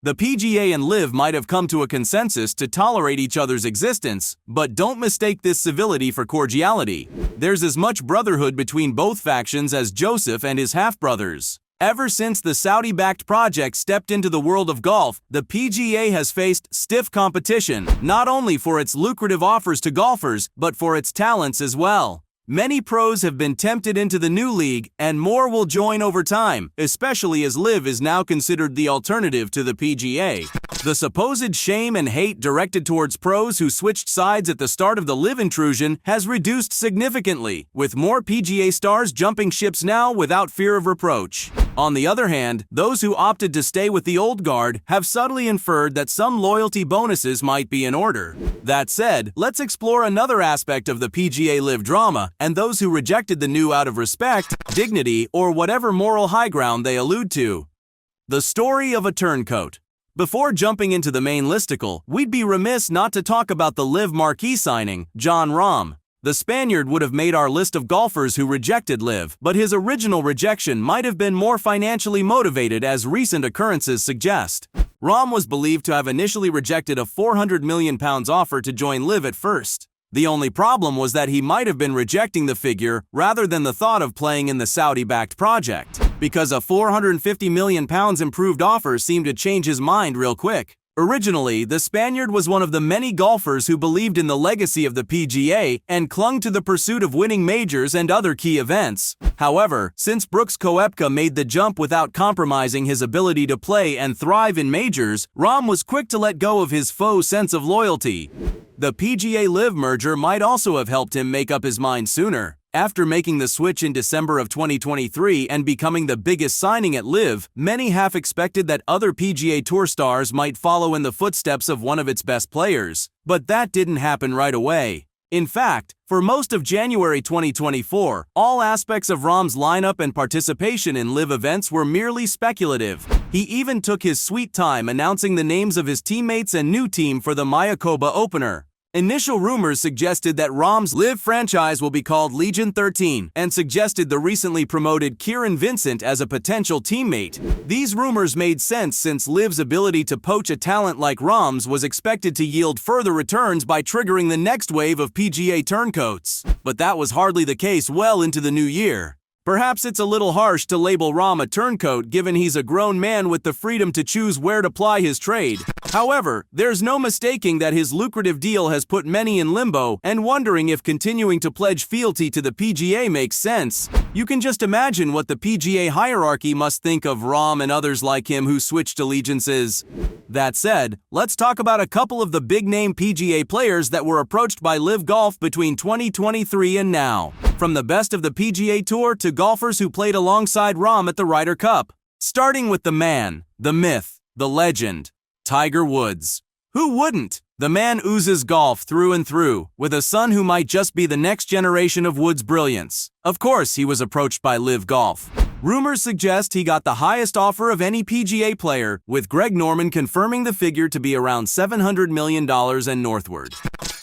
The PGA and LIV might have come to a consensus to tolerate each other's existence, but don't mistake this civility for cordiality. There's as much brotherhood between both factions as Joseph and his half-brothers. Ever since the Saudi-backed project stepped into the world of golf, the PGA has faced stiff competition, not only for its lucrative offers to golfers, but for its talents as well. Many pros have been tempted into the new league, and more will join over time, especially as LIV is now considered the alternative to the PGA. The supposed shame and hate directed towards pros who switched sides at the start of the LIV intrusion has reduced significantly, with more PGA stars jumping ships now without fear of reproach. On the other hand, those who opted to stay with the old guard have subtly inferred that some loyalty bonuses might be in order. That said, let's explore another aspect of the PGA LIV drama, and those who rejected the new out of respect, dignity, or whatever moral high ground they allude to. The story of a turncoat. Before jumping into the main listicle, we'd be remiss not to talk about the LIV marquee signing, Jon Rahm. The Spaniard would have made our list of golfers who rejected LIV, but his original rejection might have been more financially motivated, as recent occurrences suggest. Rahm was believed to have initially rejected a £400 million offer to join LIV at first. The only problem was that he might have been rejecting the figure rather than the thought of playing in the Saudi-backed project, because a £450 million improved offer seemed to change his mind real quick. Originally, the Spaniard was one of the many golfers who believed in the legacy of the PGA and clung to the pursuit of winning majors and other key events. However, since Brooks Koepka made the jump without compromising his ability to play and thrive in majors, Rahm was quick to let go of his faux sense of loyalty. The PGA LIV merger might also have helped him make up his mind sooner. After making the switch in December of 2023 and becoming the biggest signing at LIV, many half expected that other PGA Tour stars might follow in the footsteps of one of its best players. But that didn't happen right away. In fact, for most of January 2024, all aspects of Rahm's lineup and participation in LIV events were merely speculative. He even took his sweet time announcing the names of his teammates and new team for the Mayakoba opener. Initial rumors suggested that Rahm's LIV franchise will be called Legion 13 and suggested the recently promoted Kieran Vincent as a potential teammate. These rumors made sense since LIV's ability to poach a talent like Rahm's was expected to yield further returns by triggering the next wave of PGA turncoats. But that was hardly the case well into the new year. Perhaps it's a little harsh to label Rahm a turncoat given he's a grown man with the freedom to choose where to ply his trade. However, there's no mistaking that his lucrative deal has put many in limbo and wondering if continuing to pledge fealty to the PGA makes sense. You can just imagine what the PGA hierarchy must think of Rahm and others like him who switched allegiances. That said, let's talk about a couple of the big-name PGA players that were approached by LIV Golf between 2023 and now. From the best of the PGA Tour to golfers who played alongside Rahm at the Ryder Cup. Starting with the man, the myth, the legend, Tiger Woods. Who wouldn't? The man oozes golf through and through, with a son who might just be the next generation of Woods' brilliance. Of course, he was approached by LIV Golf. Rumors suggest he got the highest offer of any PGA player, with Greg Norman confirming the figure to be around $700 million and northward.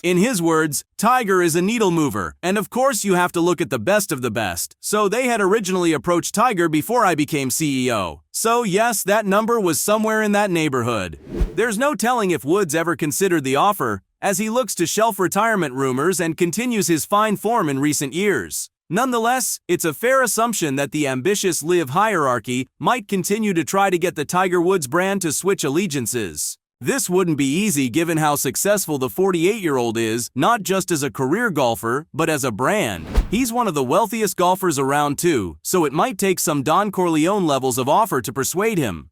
In his words, Tiger is a needle mover, and of course you have to look at the best of the best. So they had originally approached Tiger before I became CEO. So yes, that number was somewhere in that neighborhood. There's no telling if Woods ever considered the offer, as he looks to shelf retirement rumors and continues his fine form in recent years. Nonetheless, it's a fair assumption that the ambitious LIV hierarchy might continue to try to get the Tiger Woods brand to switch allegiances. This wouldn't be easy given how successful the 48-year-old is, not just as a career golfer, but as a brand. He's one of the wealthiest golfers around too, so it might take some Don Corleone levels of offer to persuade him.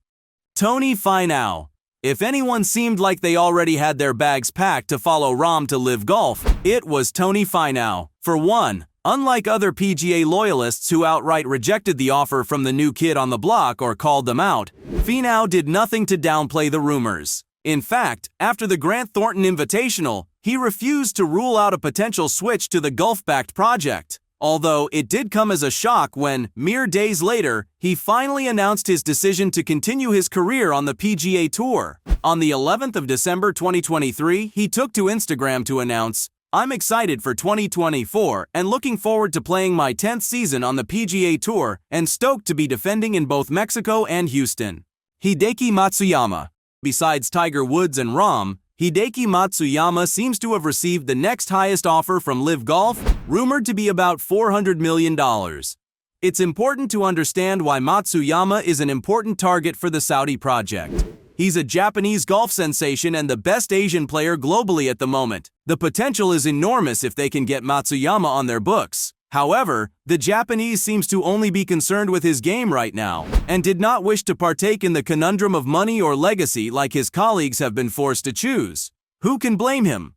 Tony Finau. If anyone seemed like they already had their bags packed to follow Rahm to LIV Golf, it was Tony Finau. For one, unlike other PGA loyalists who outright rejected the offer from the new kid on the block or called them out, Finau did nothing to downplay the rumors. In fact, after the Grant Thornton Invitational, he refused to rule out a potential switch to the Gulf-backed project. Although it did come as a shock when, mere days later, he finally announced his decision to continue his career on the PGA Tour. On the 11th of December 2023, he took to Instagram to announce, "I'm excited for 2024 and looking forward to playing my 10th season on the PGA Tour and stoked to be defending in both Mexico and Houston." Hideki Matsuyama. Besides Tiger Woods and Rahm, Hideki Matsuyama seems to have received the next highest offer from LIV Golf, rumored to be about $400 million. It's important to understand why Matsuyama is an important target for the Saudi project. He's a Japanese golf sensation and the best Asian player globally at the moment. The potential is enormous if they can get Matsuyama on their books. However, the Japanese seems to only be concerned with his game right now, and did not wish to partake in the conundrum of money or legacy like his colleagues have been forced to choose. Who can blame him?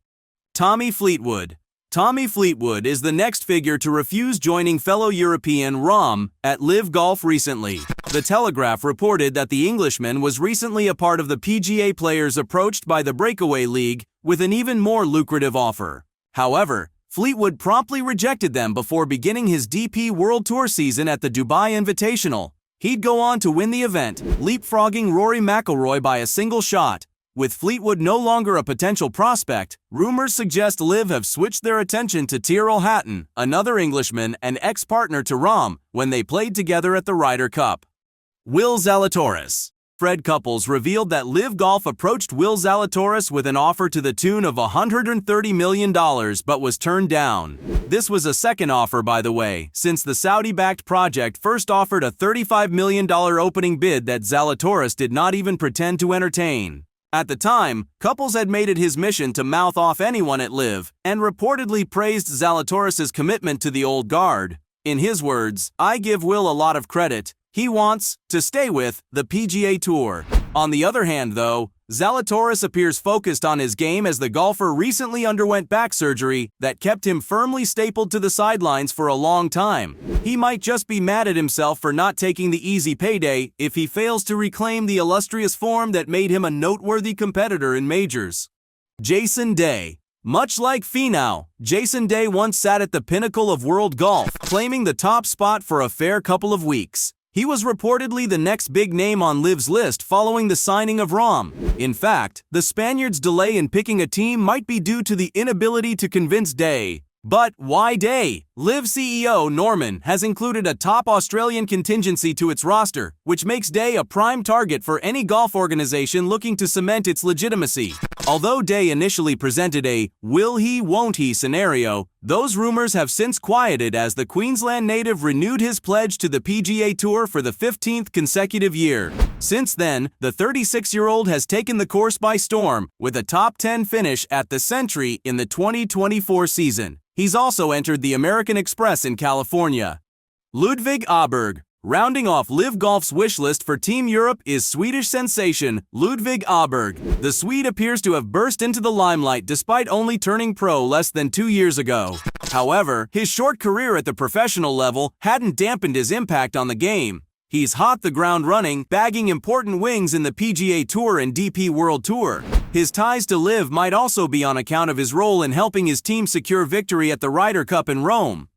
Tommy Fleetwood. Tommy Fleetwood is the next figure to refuse joining fellow European Rahm at LIV Golf recently. The Telegraph reported that the Englishman was recently a part of the PGA players approached by the Breakaway League with an even more lucrative offer. However, Fleetwood promptly rejected them before beginning his DP World Tour season at the Dubai Invitational. He'd go on to win the event, leapfrogging Rory McIlroy by a single shot. With Fleetwood no longer a potential prospect, rumors suggest LIV have switched their attention to Tyrrell Hatton, another Englishman and ex-partner to Rahm, when they played together at the Ryder Cup. Will Zalatoris. Fred Couples revealed that LIV Golf approached Will Zalatoris with an offer to the tune of $130 million but was turned down. This was a second offer, by the way, since the Saudi-backed project first offered a $35 million opening bid that Zalatoris did not even pretend to entertain. At the time, Couples had made it his mission to mouth off anyone at LIV, and reportedly praised Zalatoris' commitment to the old guard. In his words, "I give Will a lot of credit. He wants to stay with the PGA Tour." On the other hand, though, Zalatoris appears focused on his game as the golfer recently underwent back surgery that kept him firmly stapled to the sidelines for a long time. He might just be mad at himself for not taking the easy payday if he fails to reclaim the illustrious form that made him a noteworthy competitor in majors. Jason Day. Much like Finau, Jason Day once sat at the pinnacle of world golf, claiming the top spot for a fair couple of weeks. He was reportedly the next big name on LIV's list following the signing of Rahm. In fact, the Spaniard's delay in picking a team might be due to the inability to convince Day. But why Day? LIV CEO Norman has included a top Australian contingency to its roster, which makes Day a prime target for any golf organization looking to cement its legitimacy. Although Day initially presented a will he, won't he scenario, those rumors have since quieted as the Queensland native renewed his pledge to the PGA Tour for the 15th consecutive year. Since then, the 36-year-old has taken the course by storm with a top 10 finish at the Century in the 2024 season. He's also entered the American Express in California. Ludvig Åberg. Rounding off LIV Golf's wish list for Team Europe is Swedish sensation Ludvig Åberg. The Swede appears to have burst into the limelight despite only turning pro less than 2 years ago. However, his short career at the professional level hadn't dampened his impact on the game. He's hit the ground running, bagging important wins in the PGA Tour and DP World Tour. His ties to LIV might also be on account of his role in helping his team secure victory at the Ryder Cup in Rome.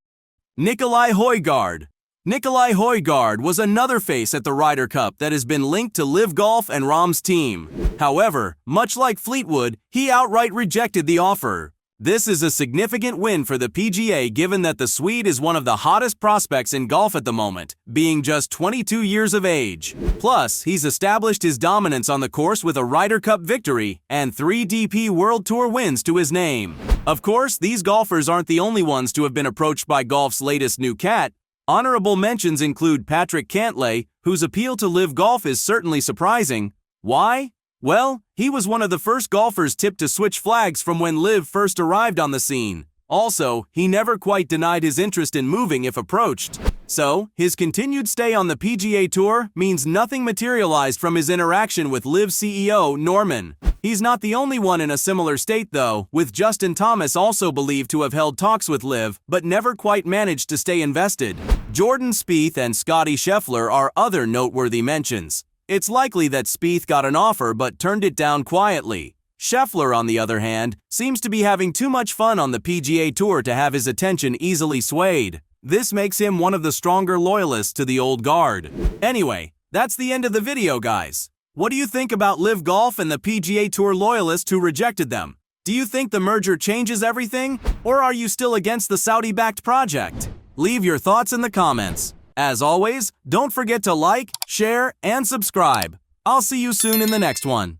Nicolai Højgaard. Nicolai Højgaard was another face at the Ryder Cup that has been linked to LIV Golf and Rahm's team. However, much like Fleetwood, he outright rejected the offer. This is a significant win for the PGA given that the Swede is one of the hottest prospects in golf at the moment, being just 22 years of age. Plus, he's established his dominance on the course with a Ryder Cup victory and 3 DP World Tour wins to his name. Of course, these golfers aren't the only ones to have been approached by golf's latest new cat. Honorable mentions include Patrick Cantlay, whose appeal to LIV Golf is certainly surprising. Why? Well, he was one of the first golfers tipped to switch flags from when LIV first arrived on the scene. Also, he never quite denied his interest in moving if approached. So, his continued stay on the PGA Tour means nothing materialized from his interaction with LIV CEO Norman. He's not the only one in a similar state though, with Justin Thomas also believed to have held talks with LIV but never quite managed to stay invested. Jordan Spieth and Scottie Scheffler are other noteworthy mentions. It's likely that Spieth got an offer but turned it down quietly. Scheffler, on the other hand, seems to be having too much fun on the PGA Tour to have his attention easily swayed. This makes him one of the stronger loyalists to the old guard. Anyway, that's the end of the video, guys. What do you think about LIV Golf and the PGA Tour loyalists who rejected them? Do you think the merger changes everything? Or are you still against the Saudi-backed project? Leave your thoughts in the comments. As always, don't forget to like, share, and subscribe. I'll see you soon in the next one.